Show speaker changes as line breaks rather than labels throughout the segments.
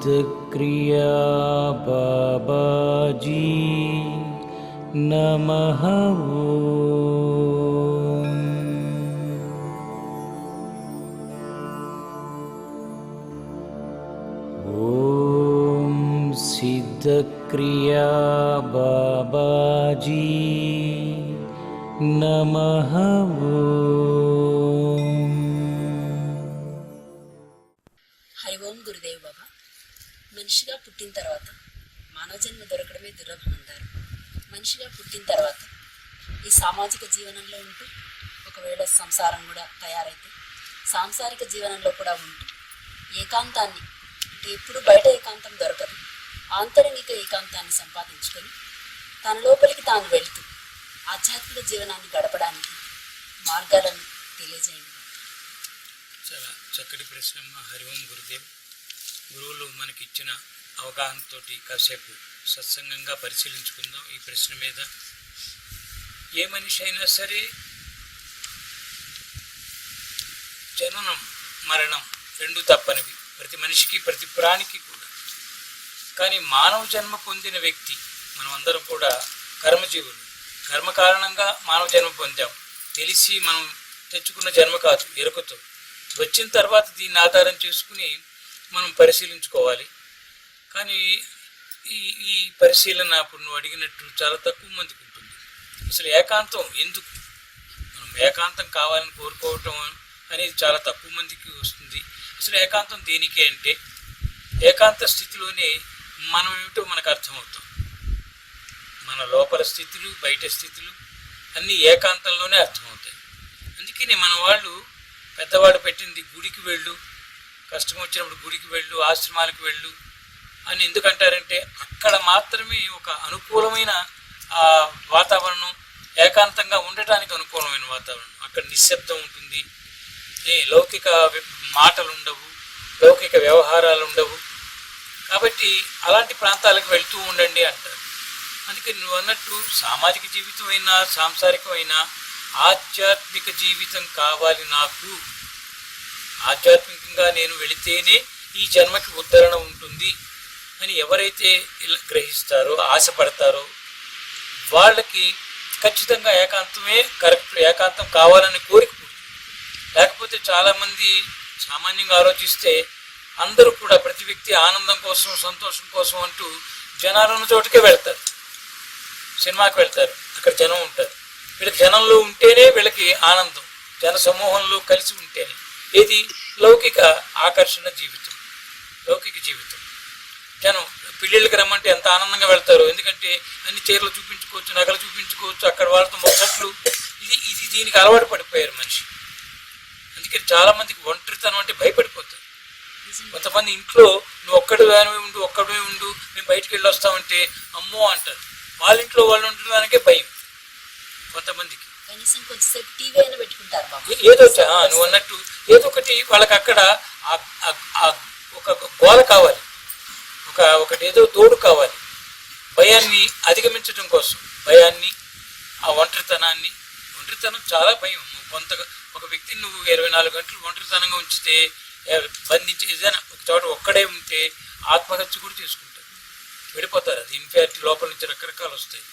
सिद्धक्रिया बाबाजी नमः। ओम सिद्धक्रिया बाबाजी नमः।
హరి ఓం గురుదేవ్ బాబా. మనిషిగా పుట్టిన తర్వాత మానవ జన్మ దొరకడమే దుర్లభం అంటారు. మనిషిగా పుట్టిన తర్వాత ఈ సామాజిక జీవనంలో ఉంటూ ఒకవేళ సంసారం కూడా తయారైతే సాంసారిక జీవనంలో కూడా ఉంటూ ఏకాంతాన్ని అంటే ఎప్పుడు బయట ఏకాంతం దొరకదు, ఆంతరిక ఏకాంతాన్ని సంపాదించుకొని తన లోపలికి తాను వెళుతూ ఆధ్యాత్మిక జీవనాన్ని గడపడానికి మార్గాలను తెలియజేయండి.
చాలా చక్కటి ప్రశ్న అమ్మ. హరి ఓం గురుదేవ్. గురువులు మనకిచ్చిన అవగాహనతో కాసేపు సత్సంగంగా పరిశీలించుకుందాం ఈ ప్రశ్న మీద. ఏ మనిషి అయినా సరే జననం మరణం రెండు తప్పనివి, ప్రతి మనిషికి ప్రతి ప్రాణికి కూడా. కానీ మానవ జన్మ పొందిన వ్యక్తి మనం అందరం కూడా కర్మజీవులు. కర్మ కారణంగా మానవ జన్మ పొందాం. తెలిసి మనం తెచ్చుకున్న జన్మ కాదు, ఎరుకతో వచ్చిన తర్వాత దీన్ని ఆధారం చేసుకుని మనం పరిశీలించుకోవాలి. కానీ ఈ పరిశీలన అప్పుడు నువ్వు అడిగినట్టు చాలా తక్కువ మందికి ఉంటుంది. అసలు ఏకాంతం ఎందుకు, మనం ఏకాంతం కావాలని కోరుకోవటం అనేది చాలా తక్కువ మందికి వస్తుంది. అసలు ఏకాంతం దేనికి అంటే ఏకాంత స్థితిలోనే మనం ఏమిటో మనకు అర్థమవుతాం. మన లోపల స్థితులు బయట స్థితులు అన్నీ ఏకాంతంలోనే అర్థమవుతాయి. అందుకని మన వాళ్ళు పెద్దవాడు పెట్టింది గుడికి వెళ్ళు, కష్టం వచ్చినప్పుడు గుడికి వెళ్ళు, ఆశ్రమాలకు వెళ్ళు అని ఎందుకంటారంటే అక్కడ మాత్రమే ఒక అనుకూలమైన వాతావరణం, ఏకాంతంగా ఉండటానికి అనుకూలమైన వాతావరణం. అక్కడ నిశ్శబ్దం ఉంటుంది, లౌకిక మాటలు ఉండవు, లౌకిక వ్యవహారాలు ఉండవు. కాబట్టి అలాంటి ప్రాంతాలకు వెళ్తూ ఉండండి అంటారు. అందుకని నువ్వు అన్నట్టు సామాజిక జీవితం అయినా సాంసారికమైనా ఆధ్యాత్మిక జీవితం కావాలి నాకు, ఆధ్యాత్మికంగా నేను వెళితేనే ఈ జన్మకి ఉద్ధరణ ఉంటుంది అని ఎవరైతే గ్రహిస్తారో ఆశపడతారో వాళ్ళకి ఖచ్చితంగా ఏకాంతమే కరెక్ట్, ఏకాంతం కావాలని కోరిక. లేకపోతే చాలామంది సామాన్యంగా ఆలోచిస్తే అందరూ కూడా ప్రతి వ్యక్తి ఆనందం కోసం సంతోషం కోసం అంటూ జనాలున్న చోటుకే వెళ్తారు. సినిమాకి వెళ్తారు, అక్కడ జనం ఉంటారు. వీళ్ళకి జనంలో ఉంటేనే వీళ్ళకి ఆనందం, జన సమూహంలో కలిసి ఉంటేనే. ఏది లౌకిక ఆకర్షణ జీవితం, లౌకిక జీవితం. జనం పెళ్ళిళ్ళకి రమ్మంటే ఎంత ఆనందంగా వెళ్తారు, ఎందుకంటే అన్ని చీరలు చూపించుకోవచ్చు, నగలు చూపించుకోవచ్చు, అక్కడ వాళ్ళతో ముచ్చట్లు. ఇది దీనికి అలవాటు పడిపోయారు మనిషి. అందుకని చాలామందికి ఒంటరితనం అంటే భయపడిపోతారు. కొంతమంది ఇంట్లో నువ్వు ఒక్కడివే ఉండు మేము బయటికి వెళ్ళి వస్తామంటే అమ్మో అంటారు. వాళ్ళ ఇంట్లో వాళ్ళు ఉండడానికే భయం కొంతమందికి. ఏదో నువ్వు అన్నట్టు ఏదో ఒకటి వాళ్ళకి అక్కడ ఒక గోల కావాలి, ఒకటి ఏదో తోడు కావాలి. భయాన్ని అధిగమించడం కోసం, భయాన్ని, ఆ ఒంటరితనం చాలా భయం. ఒక వ్యక్తిని నువ్వు 24 గంటలు ఒంటరితనంగా ఉంచితే, బంధించి ఏదైనా ఒక చోట ఒక్కడే ఉంటే ఆత్మహత్య కూడా చేసుకుంటారు, విడిపోతారు. అది ఇన్ఫాక్ట్ లోపల నుంచి రకరకాలు వస్తాయి.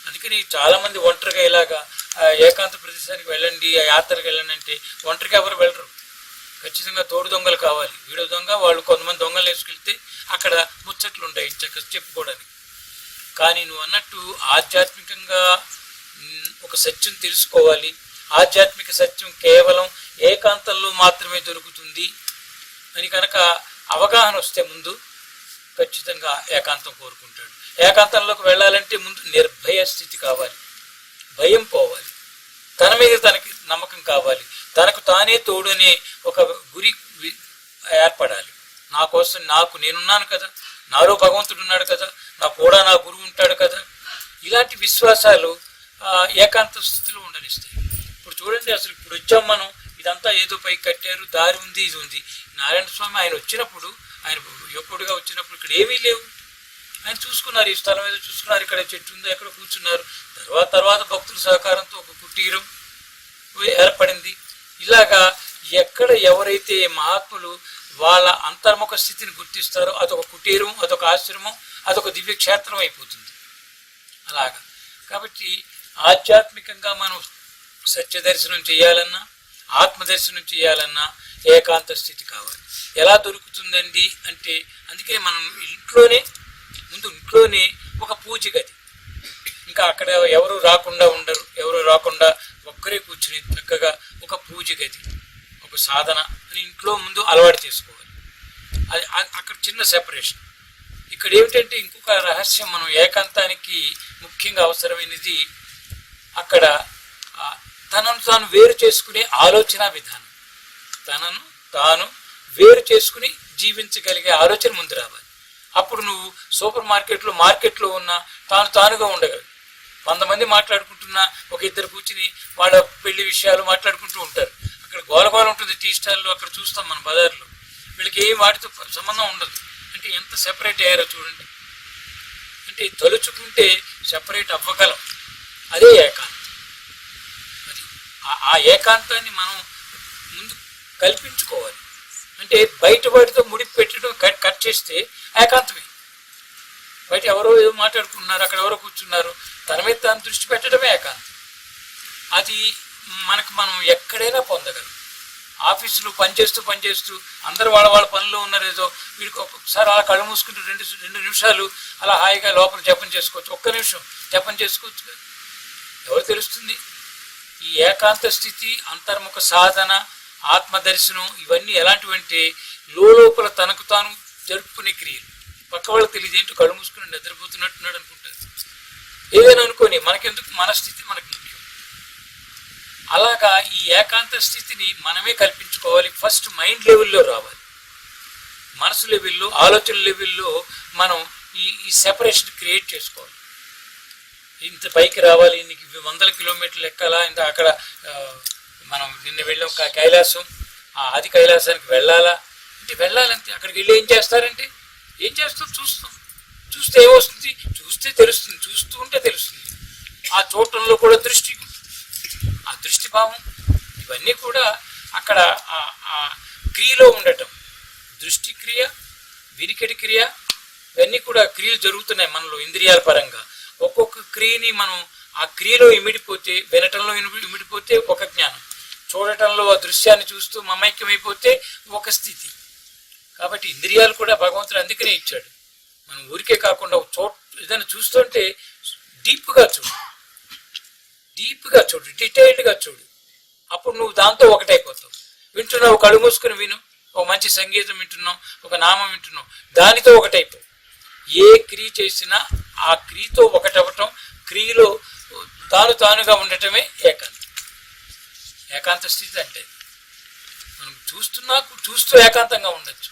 అందుకని చాలామంది ఒంటరిగా ఇలాగా ఏకాంత ప్రదేశానికి వెళ్ళండి, ఆ యాత్రకు వెళ్ళండి అంటే ఒంటరిగా ఎవరు వెళ్ళరు. ఖచ్చితంగా తోడు దొంగలు కావాలి. వీడో దొంగ, వాళ్ళు కొంతమంది దొంగలు వేసుకెళ్తే అక్కడ ముచ్చట్లు ఉంటాయి చెప్పుకోవడానికి. కానీ నువ్వు అన్నట్టు ఆధ్యాత్మికంగా ఒక సత్యం తెలుసుకోవాలి. ఆధ్యాత్మిక సత్యం కేవలం ఏకాంతంలో మాత్రమే దొరుకుతుంది అని కనుక అవగాహన వస్తే ముందు ఖచ్చితంగా ఏకాంతం కోరుకుంటాడు. ఏకాంతంలోకి వెళ్ళాలంటే ముందు నిర్భయ స్థితి కావాలి, భయం పోవాలి, తన మీద తనకి నమ్మకం కావాలి, తనకు తానే తోడనే ఒక గురి ఏర్పడాలి. నా కోసం నేనున్నాను కదా, నాలో భగవంతుడు ఉన్నాడు కదా, నా కూడా నా గురువు ఉంటాడు కదా. ఇలాంటి విశ్వాసాలు ఏకాంత స్థితిలో ఉండనిస్తాయి. ఇప్పుడు చూడండి, అసలు ఇప్పుడు వచ్చాం మనం, ఇదంతా ఏదో పై కట్టారు, దారి ఉంది, ఇది ఉంది. నారాయణ స్వామి ఆయన వచ్చినప్పుడు, ఆయన యువకుడిగా వచ్చినప్పుడు ఇక్కడ ఏమీ లేవు. ఆయన చూసుకున్నారు, ఈ స్థలం ఏదో చూసుకున్నారు, ఇక్కడ చెట్టు ఉందో ఎక్కడ కూర్చున్నారు. తర్వాత భక్తుల సహకారంతో ఒక కుటీరం ఏర్పడింది. ఇలాగా ఎక్కడ ఎవరైతే మహాత్ములు వాళ్ళ అంతర్ముఖ స్థితిని గుర్తిస్తారో అదొక కుటీరం, అదొక ఆశ్రమం, అదొక దివ్యక్షేత్రం అయిపోతుంది. అలాగా కాబట్టి ఆధ్యాత్మికంగా మనం సత్య దర్శనం చేయాలన్నా, ఆత్మదర్శనం చేయాలన్నా ఏకాంత స్థితి కావాలి. ఎలా దొరుకుతుందండి అంటే, అందుకే మనం ఇంట్లోనే ఒక పూజ గది, ఇంకా అక్కడ ఎవరు రాకుండా ఉండరు, ఎవరు రాకుండా ఒక్కరే కూర్చుని చక్కగా ఒక పూజ గది, ఒక సాధన అని ఇంట్లో ముందు అలవాటు చేసుకోవాలి. అది అక్కడ చిన్న సెపరేషన్. ఇక్కడ ఏమిటంటే ఇంకొక రహస్యం, మనం ఏకాంతానికి ముఖ్యంగా అవసరమైనది అక్కడ తనను తాను వేరు చేసుకునే ఆలోచన విధానం. తనను తాను వేరు చేసుకుని జీవించగలిగే ఆలోచన ముందు రావాలి. అప్పుడు నువ్వు సూపర్ మార్కెట్లో ఉన్న తానుగా ఉండగలవు. 100 మంది మాట్లాడుకుంటున్నా ఒక ఇద్దరు కూర్చుని వాళ్ళ పెళ్లి విషయాలు మాట్లాడుకుంటూ ఉంటారు. అక్కడ గోలగోల ఉంటుంది టీ స్టాల్లో, అక్కడ చూస్తాం మన బజార్లో. వీళ్ళకి ఏం వాటితో సంబంధం ఉండదు. అంటే ఎంత సెపరేట్ అయ్యారో చూడండి. అంటే తలుచుకుంటే సెపరేట్ అవ్వగలం. అదే ఏకాంతం. అది ఆ ఏకాంతాన్ని మనం ముందు కల్పించుకోవాలి. అంటే బయట వాటితో ముడిపి పెట్టడం కట్ చేస్తే ఏకాంతమే. బయట ఎవరో ఏదో మాట్లాడుకుంటున్నారు, అక్కడ ఎవరో కూర్చున్నారు, తన మీద తాను దృష్టి పెట్టడమే ఏకాంతం. అది మనం ఎక్కడైనా పొందగలం. ఆఫీసులో పనిచేస్తూ అందరూ వాళ్ళ పనిలో ఉన్నారు, ఏదో వీడికి ఒక్కొక్కసారి అలా కళ్ళు మూసుకుంటూ 2 నిమిషాలు అలా హాయిగా లోపల జపం చేసుకోవచ్చు. 1 నిమిషం జపం చేసుకోవచ్చు. ఎవరు తెలుస్తుంది? ఈ ఏకాంత స్థితి, అంతర్ముఖ సాధన, ఆత్మదర్శనం ఇవన్నీ ఎలాంటివంటే లోపల తనకు తాను జరుపుకునే క్రియలు. పక్క వాళ్ళకి తెలియదు, ఏంటో కళ్ళు మూసుకుని నిద్రపోతున్నట్టున్నాడు అనుకుంటారు. ఏదైనా అనుకోని మనకెందుకు, మన స్థితి మనకు ముఖ్యం. అలాగా ఈ ఏకాంత స్థితిని మనమే కల్పించుకోవాలి. ఫస్ట్ మైండ్ లెవెల్లో రావాలి, మనసు లెవెల్లో, ఆలోచన లెవెల్లో మనం ఈ సెపరేషన్ క్రియేట్ చేసుకోవాలి. ఇంత పైకి రావాలి, నీకు 100 కిలోమీటర్లు ఎక్కాలా, ఇంత అక్కడ మనం నిన్న వెళ్ళాం కైలాసం, ఆది కైలాసానికి వెళ్ళాలా అంటే వెళ్ళాలంతే. అక్కడికి వెళ్ళి ఏం చేస్తారంటే, ఏం చేస్తాం? చూస్తే ఏమొస్తుంది? చూస్తే తెలుస్తుంది, చూస్తూ ఉంటే తెలుస్తుంది. ఆ చూడటంలో కూడా ఆ దృష్టి భావం ఇవన్నీ కూడా అక్కడ ఆ క్రియలో ఉండటం. దృష్టి క్రియ, వినికిడి క్రియ, ఇవన్నీ కూడా క్రియలు జరుగుతున్నాయి మనలో ఇంద్రియాల పరంగా. ఒక్కొక్క క్రియని మనం ఆ క్రియలో ఇమిడిపోతే, వినటంలో ఇమిడిపోతే ఒక జ్ఞానం, చూడటంలో ఆ దృశ్యాన్ని చూస్తూ మమైక్యమైపోతే ఒక స్థితి. కాబట్టి ఇంద్రియాలు కూడా భగవంతుడు అందుకనే ఇచ్చాడు. మనం ఊరికే కాకుండా ఏదైనా చూస్తుంటే డీప్గా చూడు, డీటెయిల్డ్గా చూడు. అప్పుడు నువ్వు దాంతో ఒకటైపోతావు. వింటున్నావు, కళ్ళు మూసుకుని విను. ఒక మంచి సంగీతం వింటున్నావు, ఒక నామం వింటున్నావు, దానితో ఒకటైపోవు. ఏ క్రియ చేసినా ఆ క్రియతో ఒకటవటం, క్రియలో తానుగా ఉండటమే ఏకాంత స్థితి. అంటే మనం చూస్తూ ఏకాంతంగా ఉండొచ్చు,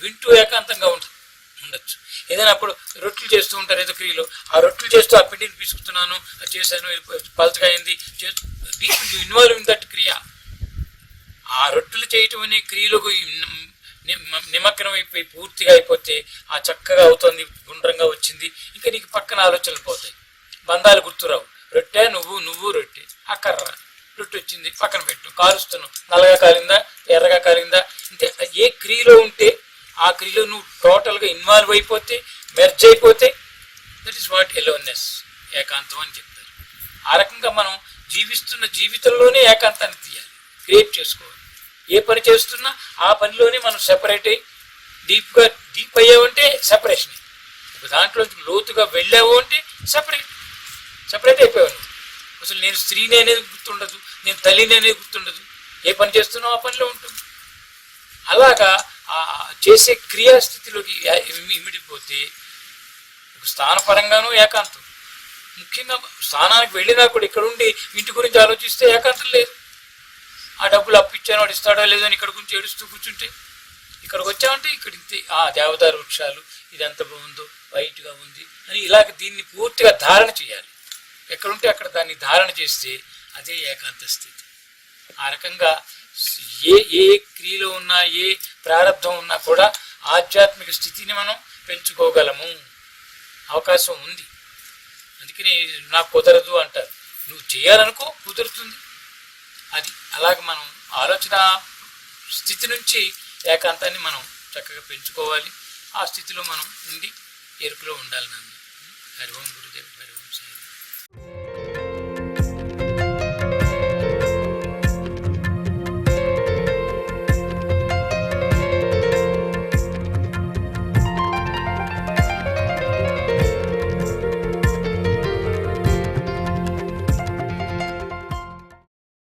వింటూ ఏకాంతంగా ఉండొచ్చు. ఏదైనా అప్పుడు రొట్టెలు చేస్తూ ఉంటారు, ఏదో క్రియలో ఆ రొట్టెలు చేస్తూ ఆ పిండిని పిసుకుతున్నాను, అది చేశాను, పలచగా అయింది, ఇన్వాల్వ్ ఇన్ దట్ క్రియ. ఆ రొట్టెలు చేయటం అనే క్రియలకు నిమగ్నం అయిపోయి పూర్తిగా అయిపోతే ఆ చక్కగా అవుతుంది, గుండ్రంగా వచ్చింది, ఇంకా నీకు పక్కన ఆలోచనలు పోతాయి, బంధాలు గుర్తురావు. రొట్టె నువ్వు రొట్టె, ఆ కర్ర రొట్టె వచ్చింది, పక్కన పెట్టు, కాలుస్తున్నావు, నల్లగా కాలిందా, ఎర్రగా కాలిందా. అంటే ఏ క్రియలో ఉంటే ఆ క్రియలో నువ్వు టోటల్గా ఇన్వాల్వ్ అయిపోతే, మెర్జ్ అయిపోతే, దట్ ఈస్ వాట్ ఎలోన్నెస్, ఏకాంతం అని చెప్తారు. ఆ రకంగా మనం జీవిస్తున్న జీవితంలోనే ఏకాంతాన్ని తీయాలి, క్రియేట్ చేసుకోవాలి. ఏ పని చేస్తున్నా ఆ పనిలోనే మనం సెపరేట్ అయ్యి డీప్ అయ్యావంటే సెపరేషన్. ఒక దాంట్లో లోతుగా వెళ్ళావు అంటే సెపరేట్ అయిపోయావు. అసలు నేను స్త్రీని అనేది గుర్తుండదు, నేను తల్లిని అనేది గుర్తుండదు. ఏ పని చేస్తున్నావు ఆ పనిలో ఉంటుంది. అలాగా చేసే క్రియాస్థితిలోకి ఇమిడిపోతే ఒక స్థానపరంగానూ ఏకాంతం. ముఖ్యంగా స్థానానికి వెళ్ళినా కూడా ఇక్కడ ఉండి ఇంటి గురించి ఆలోచిస్తే ఏకాంతం లేదు. ఆ డబ్బులు అప్పిచ్చాను, వాడు ఇస్తాడో లేదో అని ఇక్కడ గురించి ఏడుస్తూ కూర్చుంటే, ఇక్కడికి వచ్చామంటే ఇక్కడ ఇంతే, దేవదారు వృక్షాలు, ఇది ఎంత బాగుందో, వైట్గా ఉంది అని ఇలాగ దీన్ని పూర్తిగా ధారణ చేయాలి. ఎక్కడుంటే అక్కడ దాన్ని ధారణ చేస్తే అదే ఏకాంత స్థితి. ఆ రకంగా ఏ క్రియలో ఉన్నా, ఏ ప్రారంభం ఉన్నా కూడా ఆధ్యాత్మిక స్థితిని మనం పెంచుకోగలము, అవకాశం ఉంది. అందుకని నాకు కుదరదు అంటారు. నువ్వు చేయాలనుకో కుదురుతుంది. అది అలాగ మనం ఆలోచన స్థితి నుంచి ఏకాంతాన్ని మనం చక్కగా పెంచుకోవాలి. ఆ స్థితిలో మనం ఉండి ఎరుకులో ఉండాలి నాన్న. హరి ఓం గురుదేవ్, హరి ఓం సాయి.